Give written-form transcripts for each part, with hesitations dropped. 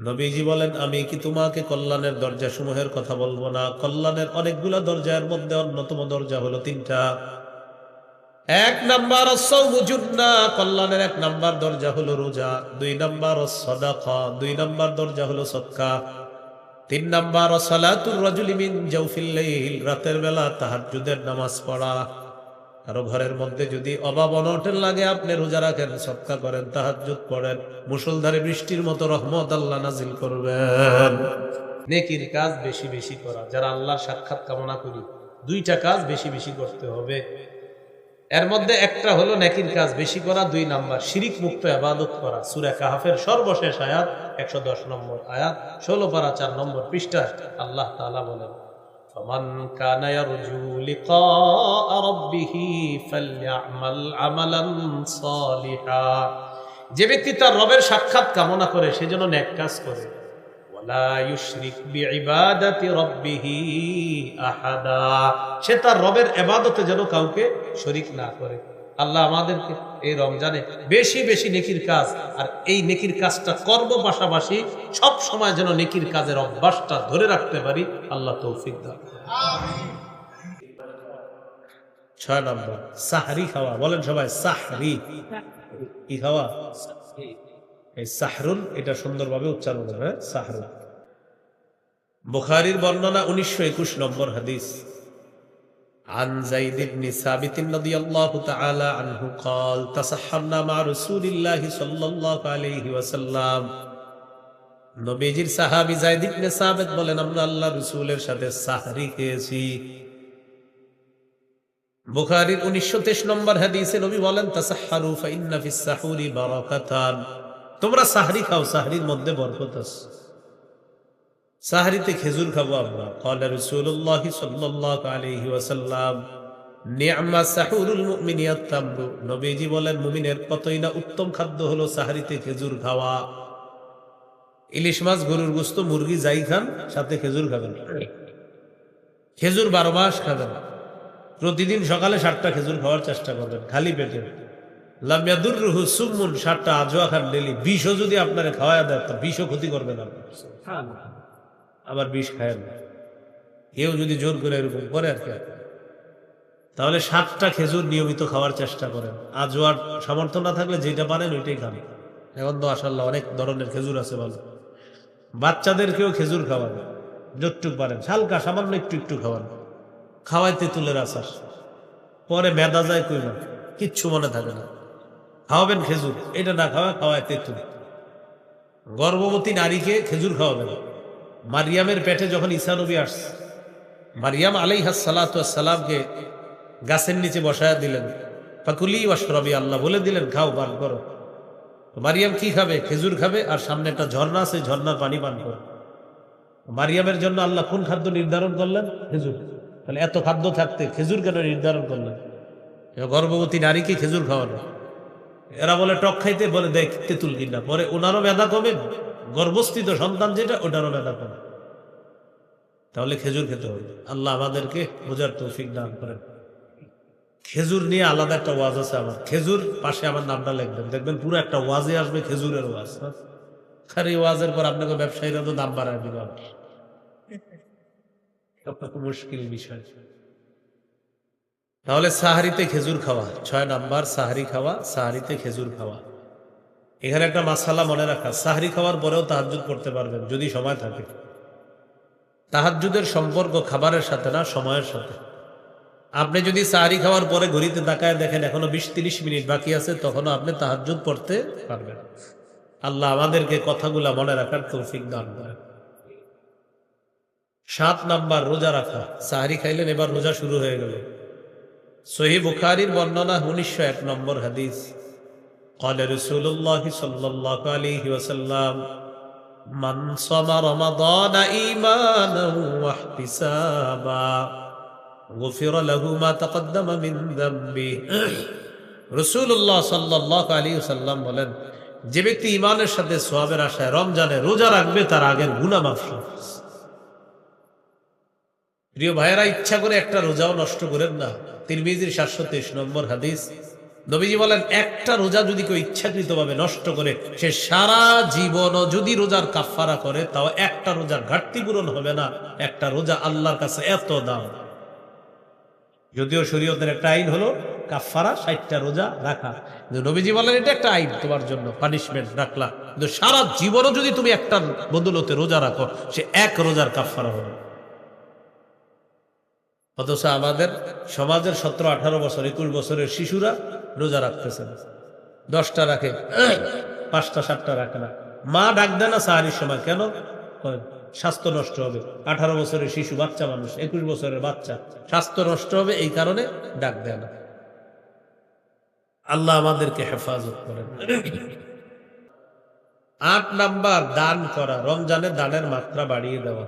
নবীজি বলেন, আমি কি তোমাকে কল্যাণের দরজা সমূহের কথা বলবো না? কল্যাণের অনেকগুলো দরজার মধ্যে অন্যতম দরজা হলো তিনটা। এক নাম্বার আস-সাওমুজুন্না, কল্যাণের এক নাম্বার দরজা হলো রোজা। দুই নাম্বার আস-সাদাকা, দুই নাম্বার দরজা হলো সদকা। তিন নাম্বার সালাতুর রাজুলি মিন জাওফিল লাইল, রাতের বেলা তাহাজ্জুদের নামাজ পড়া। কারো ঘরের মধ্যে যদি অভাব অনটন লাগে, আপনি রোজা রাখেন, সদকা করেন, তাহাজ্জুদ পড়েন, মুষলধারে বৃষ্টির মতো রহমত আল্লাহ নাজিল করবেন। নেকির কাজ বেশি বেশি করা, যারা আল্লাহর সাক্ষাৎ কামনা করি, দুইটা কাজ বেশি বেশি করতে হবে। এর মধ্যে একটা হলো নেকির কাজ বেশি করা, দুই নাম্বার শিরিক মুক্ত ইবাদত করা। সূরা কাহফের সর্বশেষ আয়াত 110 নম্বর আয়াত, 16 পারা 4 নম্বর পৃষ্ঠায় আল্লাহ তাআলা বলেন, ফামান কানা ইয়ারজু লিকাআ রাব্বিহি ফালইআমাল আমালান সালিহা। যে ব্যক্তি তার রবের সাক্ষাৎ কামনা করে সে যেন নেক কাজ করে। ওয়ালা ইউশরিক বিইবাদাতি রাব্বিহি আহাদা, সে তার রবের ইবাদতে যেন কাউকে শরীক না করে। আল্লাহ আমাদেরকে এই রমজানে বেশি বেশি নেকির কাজ, আর এই নেকির কাজটা করব, পাশাপাশি সব সময় যেন নেকির কাজের অভ্যাসটা ধরে রাখতে পারি, আল্লাহ তৌফিক দান। আমিন। 6 নম্বর সাহরি খাওয়া। বলেন সবাই সাহরি। কি খাওয়া? এই সাহরুন, এটা সুন্দরভাবে উচ্চারণ হবে, সাহরুন। বুখারীর বর্ণনা 1921 নম্বর হাদিস। عن زيد بن ثابت رضي الله تعالى عنه قال تسحرنا مع رسول الله صلى الله عليه وسلم। নবীজির সাহাবী যায়েদ ইবনে সাবিত বলেন, আমরা আল্লাহর রাসূলের সাথে সাহরি খেয়েছি। বুখারীর 1923 নম্বর হাদিসে নবী বলেন, তাসাহহারু ফাইন্না ফিস সাহুরি বারাকাতান, তোমরা সাহরি খাও, সাহরির মধ্যে বরকত আছে। সাহরিতে খেজুর খাবো আমরা। ক্বালা রাসূলুল্লাহ সাল্লাল্লাহু আলাইহি ওয়াসাল্লাম, নি'মা সাহুরুল মুমিনি আত-তামরু, নবীজি বলেন মুমিনের কতই না উত্তম খাদ্য হলো সাহরিতে খেজুর খাওয়া। ইলিশ মাছ, গরুর গোশত, মুরগি যাই খান, সাথে খেজুর খাবেন। খেজুর 12 মাস খাবেন। প্রতিদিন সকালে 7টা খেজুর খাওয়ার চেষ্টা করবেন, খালি পেটে। লাম ইয়াদুররুহু সুমুন, 7টা আজওয়া খান ডেইলি। বিষও যদি আপনারে খাওয়ায় দেয় তো বিষও ক্ষতি করবে না। সুবহানাল্লাহ। আবার বিষ খায় না কেউ যদি জোর করে এরকম করে আর কি, তাহলে 7টা খেজুর নিয়মিত খাওয়ার চেষ্টা করেন। আজওয়ার সামর্থ্য না থাকলে যেটা পারেন ওইটাই খান। এখন তো মাশাআল্লাহ অনেক ধরনের খেজুর আছে ভালো। বাচ্চাদেরকেও খেজুর খাওয়ান যতটুকু পারেন, হালকা সামান্য একটু একটু খাওয়ান। খাওয়ায় তেঁতুলের আচার, পরে মেদা যায় কইবা, কিচ্ছু মনে থাকে না। খাওয়াবেন খেজুর, এটা না খাওয়ায় তেঁতুল। গর্ভবতী নারীকে খেজুর খাওয়াবেন। মারিয়ামের পেটে যখন ঈসা নবী আসছে, মারিয়াম আলাইহাস সালাতু ওয়াস সালামকে গাছের নিচে বসায়া দিলেন। ফাকুলি ওয়াশরাবি, আল্লাহ বলে দিলেন খাও, পান করো। মারিয়াম কি খাবে? খেজুর খাবে, আর সামনে একটা ঝর্ণা আছে, ঝর্ণার পানি পান করো। মারিয়ামের জন্য আল্লাহ কোন খাদ্য নির্ধারণ করলেন? খেজুর। তাহলে এত খাদ্য থাকতে খেজুর কেন নির্ধারণ করলেন? গর্ভবতী নারীকে খেজুর খাওয়ানো। এরা বলে টক খাইতে, বলে দেখ তেঁতুল কিনা, পরে ওনারও মেধা কমে, গর্ভস্থিত সন্তান যেটা ওটারও মেধা কমে। তাহলে খেজুর খেতে হবে। আল্লাহ আমাদেরকে বোঝার তৌফিক দান করেন। খেজুর নিয়ে আলাদা একটা ওয়াজ আছে আমার। খেজুর পাশে আমার নামটা লিখবেন, দেখবেন পুরো একটা ওয়াজে আসবে খেজুরের ওয়াজ। আর এই ওয়াজের পর আপনাকে ব্যবসায়ীরা তো দাম বাড়ায় দিবে, মুশকিল বিষয়। তাহলে সাহারিতে খেজুর খাওয়া, 6 নাম্বার সাহারি খাওয়া, সাহারিতে খেজুর খাওয়া। এখানে একটা মাসালা মনে রাখা, সাহারি খাওয়ার পরেও তাহাজ্জুদ পড়তে পারবেন যদি সময় থাকে। তাহাজ্জুদের সম্পর্ক খাবারের সাথে না, সময়ের সাথে। আপনি যদি সাহারি খাওয়ার পরে ঘড়িতে তাকায় দেখেন এখনো 20-30 মিনিট বাকি আছে, তখনও আপনি তাহাজ্জুদ পড়তে পারবেন। আল্লাহ আমাদেরকে কথাগুলা মনে রাখার তৌফিক দান করেন। 7 নাম্বার রোজা রাখা। সাহারি খাইলেন, এবার রোজা শুরু হয়ে গেল। সহিহ বুখারীর বর্ণনা 1901 নম্বর হাদিস। قال رسول الله صلى الله عليه وسلم من صام رمضان إيمانا واحتسابا غفر له ما تقدم من ذنبه। রাসূলুল্লাহ সাল্লাল্লাহু আলাইহি ওয়াসাল্লাম বলেন, যে ব্যক্তি ঈমানের সাথে সওয়াবের আশায় রমজানে রোজা রাখবে তার আগের গুনাহ মাফ হবে। প্রিয় ভাইয়েরা, ইচ্ছা করে একটা রোজাও নষ্ট করেন না। তিরমিজির 723 নম্বর হাদিস। নবীজি বলেন একটা রোজা যদি কেউ ইচ্ছাকৃতভাবে নষ্ট করে, সে সারা জীবনও যদি রোজার কাফারা করে তাও একটা রোজার ঘাটতি পূরণ হবে না। একটা রোজা আল্লাহর কাছে এত দাম। যদিও শরীয়তের একটা আইন হলো কাফারা 60টা রোজা রাখা, কিন্তু নবীজি বলেন এটা একটা আইন তোমার জন্য, পানিশমেন্ট রাখলা, কিন্তু সারা জীবনও যদি তুমি একটা বদলতে রোজা রাখো, সে এক রোজার কাফারা হবে। অথচ আমাদের সমাজের 17-18 বছর 21 বছরের শিশুরা রোজা রাখতেছে, 10টা রাখে, 5টা 7টা রাখে না। মা ডাক দেয় না সাহারির সময়, কেন? স্বাস্থ্য নষ্ট হবে। 18 বছরের শিশু, বাচ্চা মানুষ, 21 বছরের বাচ্চা, স্বাস্থ্য নষ্ট হবে, এই কারণে ডাক দেয় না। আল্লাহ আমাদেরকে হেফাজত করেন। 8 নাম্বার, দান করা। রমজানে দানের মাত্রা বাড়িয়ে দেওয়া।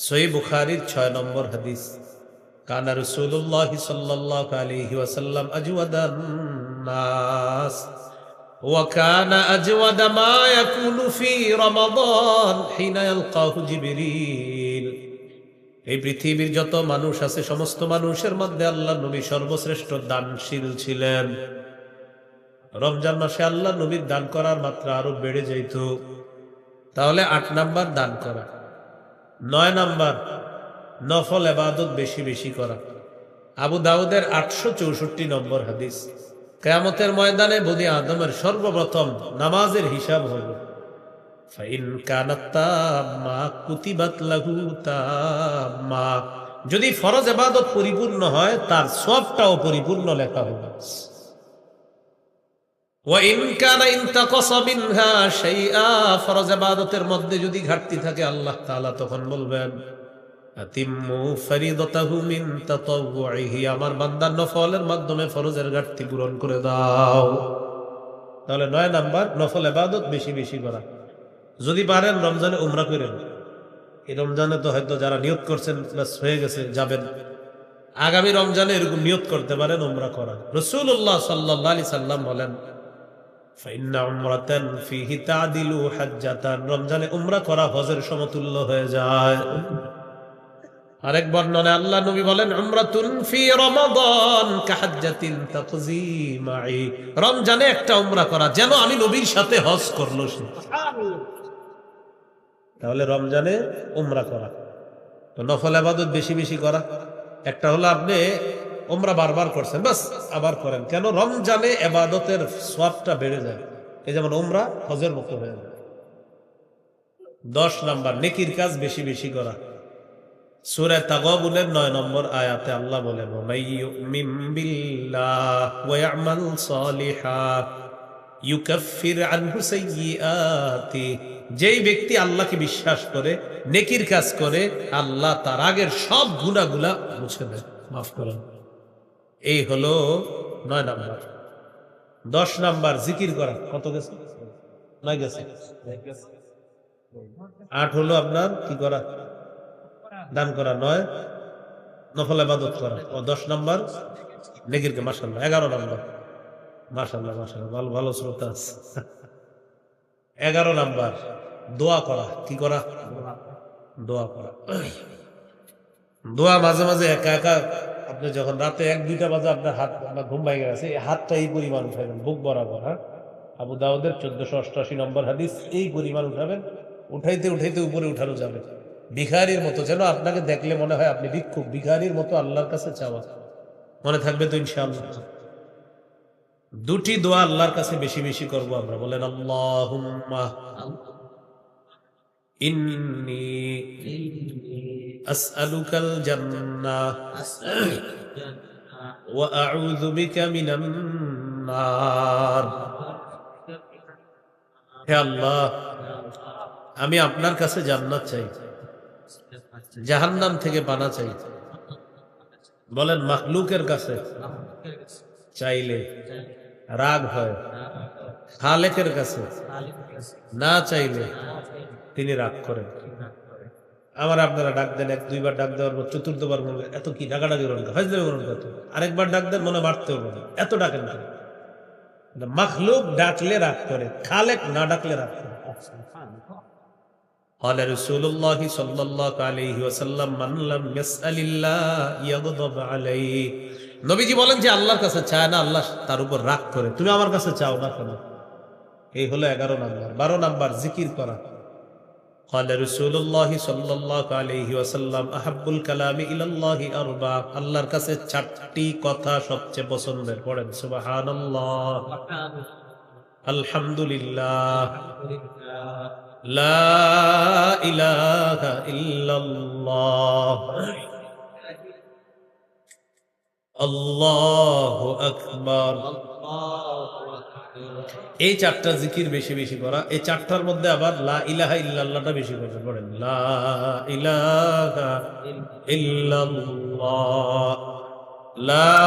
সহিহ বুখারীর 6 নম্বর হাদিস, কানা রাসূলুল্লাহ সাল্লাল্লাহু আলাইহি ওয়াসাল্লাম আজওয়াদান নাস ওয়া কানা আজওয়াদা মা ইয়াকুনু ফি রমাদান হিনা ইয়ালকাহু জিবরিল। এই পৃথিবীর যত মানুষ আছে, সমস্ত মানুষের মধ্যে আল্লাহর নবী সর্বশ্রেষ্ঠ দানশীল ছিলেন। রমজান মাসে আল্লাহর নবীর দান করার মাত্রা আরো বেড়ে যাইত। তাহলে 8 নাম্বার দান করা। 9 নাম্বার, নফল ইবাদত বেশি বেশি করা। আবু দাউদের 864 নম্বর হাদিস, কিয়ামতের ময়দানে বনি আদমের সর্বপ্রথম নামাজের হিসাব হবে। ফাইন কানাত তাম্মা কুতিবাত লাহু তাম্মা, যদি ফরজ ইবাদত পরিপূর্ণ হয় তার সওয়াবটাও পরিপূর্ণ লেখা হবে। ওয়া ইন কানা ইনতাকাসা মিনহা শাইআ, ফরজ ইবাদতের মধ্যে যদি ঘাটতি থাকে আল্লাহ তাআলা তখন বলবেন আতিম্মু ফরিদাতাহু মিন তাতাওউহি, আমার বান্দার নফলের মাধ্যমে ফরজের ঘাটতি পূরণ করে দাও। তাহলে 9 নাম্বার, নফল ইবাদত বেশি বেশি করা। যদি পারেন রমজানে উমরা করেন। এই রমজানে তো হয়তো যারা নিয়ত করছেন বাস হয়ে গেছে, যাবেন। আগামী রমজানে এরকম নিয়ত করতে পারেন উমরা করা। রাসূলুল্লাহ সাল্লাল্লাহু আলাইহি সাল্লাম বলেন ফাইন্না উমরাতান ফিহি তাদিলু হাজ্জাতান, রমজানে উমরা করা হজের সমতুল্য হয়ে যায়। আরেক বর্ণনায় আল্লাহ নবী বলেন উমরাতুন ফি রমাদান কাহাজ্জাতিন তাকজি মাই, রমজানে একটা উমরা করা যেন আমি নবীর সাথে হজ করলো সে। তাহলে রমজানে উমরা করা, তো নফল ইবাদত বেশি বেশি করা। একটা হলো আপনি উমরা বারবার করছেন, বাস আবার করেন, কেন? রমজানে ইবাদতের সওয়াবটা বেড়ে যায়, এই যেমন উমরা হজের মতো হয়ে যায়। 10 নাম্বার, নেকির কাজ বেশি বেশি করা। সূরা তাগাবুনের 9 নম্বর আয়াতে আল্লাহ বলেন ওয়ামাইয়ুমিন বিল্লাহ ওয়া ইয়ামাল সালিহা ইউকাফির আনহু সাইয়্যাতি, যেই ব্যক্তি আল্লাহকে বিশ্বাস করে নেকির কাজ করে, আল্লাহ তার আগের সব গুনাহগুলা মুছে দেয়, মাফ করেন। এই হলো 9 নাম্বার। 10 নাম্বার, জিকির করা। কত গেছে? 9 গেছে। 8 হলো আপনার কি করা? দান করা। 9 নফল ইবাদত করা। ও 10 নাম্বার নেকির কাজ। মাশাআল্লাহ। 11 নাম্বার, মাশাআল্লাহ মাশাআল্লাহ, ভালো ভালো শ্রোতা আছে। 11 নাম্বার, দোয়া করা। কি করা? দোয়া করা। দোয়া মাঝে মাঝে একা একা আপনি যখন রাতে 1-2টা বাজে আপনার হাত, আপনার ঘুম ভাঙে গেছে, এই হাতটা এই পরিমাণ উঠাবেন বুক বরাবর। হ্যাঁ, আবু দাউদের 1488 নম্বর হাদিস, এই পরিমাণ উঠাবেন। উঠাইতে উঠাইতে উপরে উঠানো যাবে, ভিখারির মতো, যেন আপনাকে দেখলে মনে হয় আপনি ভিক্ষুক, ভিখারির মতো আল্লাহর কাছে চাওয়া। মনে থাকবে তো ইনশাআল্লাহ? 2টি দোয়া আল্লাহর কাছে বেশি বেশি করব আমরা। বলেন আল্লাহুম্মা ইন্নী আসআলুকাল জান্নাহ ওয়া আউযু বিকা মিনান নার। হে আল্লাহ, আমি আপনার কাছে জান্নাত চাই, জাহান্নাম থেকে পানা চাই। বলেন মাখলুকের কাছে চাইলে রাগ হয়, খালেকের কাছে না চাইলে তিনি রাগ করেন। আমার আপনারা ডাক দেন, 1-2 বার ডাক দেওয়ার পর 4র্থবার বলবেন এত কি ডাকাডাকি করেন, ফাজলামি করেন কত। আরেকবার ডাক দেন, মনে মারতে হবে, এত ডাকেন না। মাখলুক ডাকলে রাগ করে, খালেক না ডাকলে রাগ করে। قال رسول الله صلى الله عليه وسلم من لم يسأل الله يغضب عليه, নবীজি বলেন যে আল্লাহর কাছে চায় না, আল্লাহ তার উপর রাগ করে। তুমি আমার কাছে চাও না কেন? এই হলো 11 নাম্বার। 12 নাম্বার জিকির করা। قال رسول الله صلى الله عليه وسلم احب الكلام الى الله اربع। আল্লাহর কাছে চারটি কথা সবচেয়ে পছন্দের। পড়েন সুবহানাল্লাহ, আলহামদুলিল্লাহ, লা ইলাহা ইল্লাল্লাহ, আল্লাহু আকবার। এই চারটা জিকির বেশি বেশি করা। এই চারটার মধ্যে আবার লা ইলাহা ইল্লাল্লাহটা বেশি করে পড়েন। লা ইলাহা ইল্লাল্লাহ, লা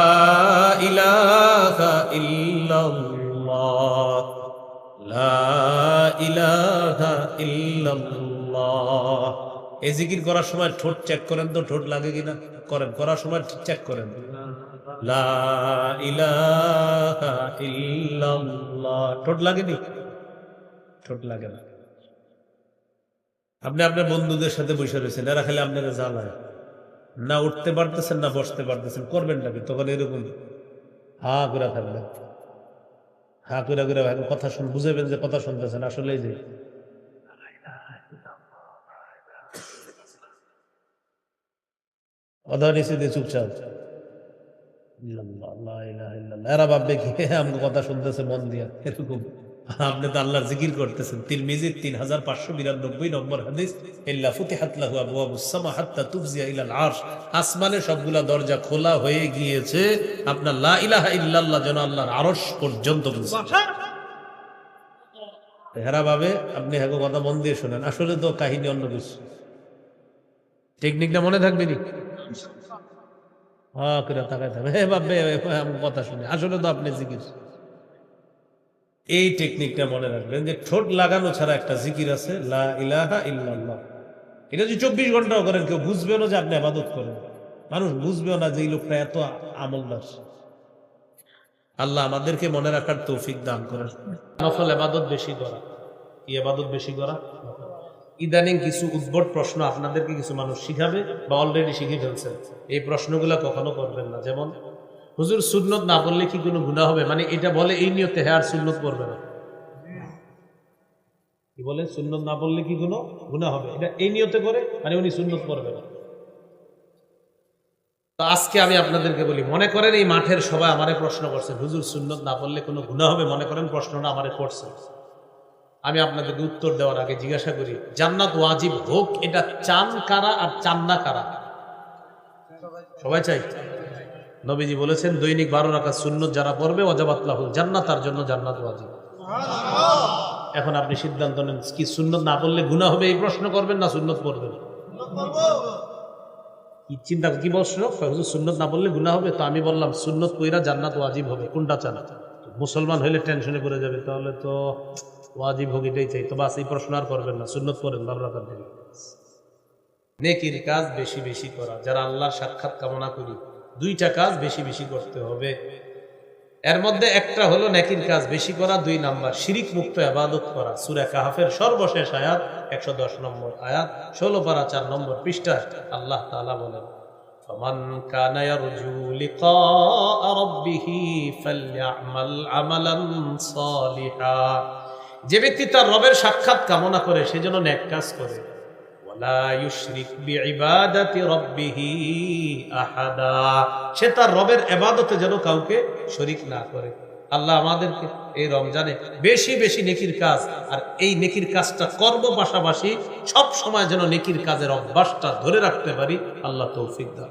ইলাহা ইল্লাল্লাহ, লা ইলাহা ইল্লাল্লাহ। এই জিকির করার সময় ঠোঁট চেক করেন তো, ঠোঁট লাগে কিনা করেন। করার সময় চেক করেন। লা ইলাহা ইল্লাল্লাহ, ঠোঁট লাগেনি? ঠোঁট লাগে না। আপনি আপনার বন্ধুদের সাথে বসে রয়েছেন, এরা খালি আপনাকে জ্বালায়, না উঠতে পারতেছেন না বসতে পারতেছেন, করবেন নাকি? তখন এরকম হা করে থাকবেন, হা করে করে কথা শুন, বুঝাবেন যে কথা শুনতেছেন, আসলে যে কথা নিচে দিয়ে চুপচাপ। এরা ভাববে কি আমাকে কথা শুনতেছে মন দিয়া, এরকম। আপনি তো আল্লাহর জিকির করতেছেন। তিরমিজির 3592 নম্বর হাদিস, ইল্লা ফুতিহাত লাহু আবওয়াবুস সামা হাত্তা তুফজিয়া ইলাল আরশ। আসমানের সবগুলা দরজা খোলা হয়ে গিয়েছে আপনার লা ইলাহা ইল্লাল্লাহ যেন আল্লাহর আরশ পর্যন্ত পৌঁছে। এরা ভাবে আপনি হ্যাঁ কথা মন দিয়ে শোনেন, আসলে তো কাহিনী অন্য কিছু। টেকনিকটা মনে থাকবে নি? কথা শুনে আসলে তো আপনি জিকির। এই টেকনিকটা মনে রাখবেন যে ঠোঁট লাগানো ছাড়া একটা জিকির আছে, লা ইলাহা ইল্লাল্লাহ। এটা যদি 24 ঘন্টাও করেন কেউ বুঝবেও না যে আপনি ইবাদত করেন, মানুষ বুঝবেও না যে এই লোকটা এত আমলদার। আল্লাহ আমাদেরকে মনে রাখার তৌফিক দান করেন। নফল ইবাদত বেশি করা। কি ইবাদত বেশি করা? ইদানিং কিছু উদ্ভট প্রশ্ন আপনাদেরকে কিছু মানুষ শিখাবে বা অলরেডি শিখে ফেলছেন। এই প্রশ্নগুলো কখনো করবেন না। যেমন, হুজুর সুন্নত না বললে কি কোনো গুনাহ হবে? মানে এটা বলে এই নিয়তে হ্যাঁ আর সুন্নত করবে না। কি বলে? সুন্নত না বললে কি কোনো গুনাহ হবে, এটা এই নিয়তে করে, মানে উনি সুন্নত করবে না। তো আজকে আমি আপনাদেরকে বলি, মনে করেন এই মাঠের সবাই আমারে প্রশ্ন করছেন, হুজুর সুন্নত না বললে কোনো গুনাহ হবে, মনে করেন প্রশ্নটা আমারে করছেন। আমি আপনাদেরকে উত্তর দেওয়ার আগে জিজ্ঞাসা করি, জান্নাত ওয়াজিব হোক এটা চান কারা আর চান না কারা? সবাই চাই। নবীজি বলেছেন দৈনিক 12 রাকাত সুন্নত যারা পড়বে ওয়াজাবাত লাহুল জান্নাত, তার জন্য জান্নাত ওয়াজিব। এখন আপনি সিদ্ধান্ত নেন, কি সুন্নত না পড়লে গুনাহ হবে এই প্রশ্ন করবেন না সুন্নত পড়বেন? কি চিন্তা, কি প্রশ্ন? সুন্নত না পড়লে গুনাহ হবে। তো আমি বললাম সুন্নত পড়া জান্নাত ওয়াজিব হবে, কোনটা চান? মুসলমান হইলে টেনশনে পড়ে যাবে, তাহলে তো ওয়াজিব হোক এটাই চাই। তো বাস এই প্রশ্ন আর করবেন না, সুন্নত পড়েন 12 রাকাত। নেকির কাজ বেশি বেশি করা। যারা আল্লাহর সাক্ষাৎ কামনা করি, 2টা কাজ বেশি বেশি করতে হবে। এর মধ্যে একটা হলো নেকির কাজ বেশি করা, 2 নাম্বার শিরিক মুক্ত ইবাদত করা। সূরা কাহফের সর্বশেষ আয়াত 110 নম্বর আয়াত, 16 পারা 4 নম্বর পৃষ্ঠা। আল্লাহ তাআলা বলেন, ফামান কানা ইয়ারজু লিকা রাব্বিহি ফালইআমাল আমালান সালিহা। যে ব্যক্তি তার রবের সাক্ষাৎ কামনা করে সে যেন নেক কাজ করে। ওয়ালা ইউশরিক বিইবাদাতি রাব্বিহি আহাদা। সে তার রবের ইবাদতে যেন কাউকে শরীক না করে। আল্লাহ আমাদেরকে এই রমজানে বেশি বেশি নেকির কাজ, আর এই নেকির কাজটা করব, পাশাপাশি সব সময় যেন নেকির কাজের অভ্যাসটা ধরে রাখতে পারি। আল্লাহ তৌফিক দান।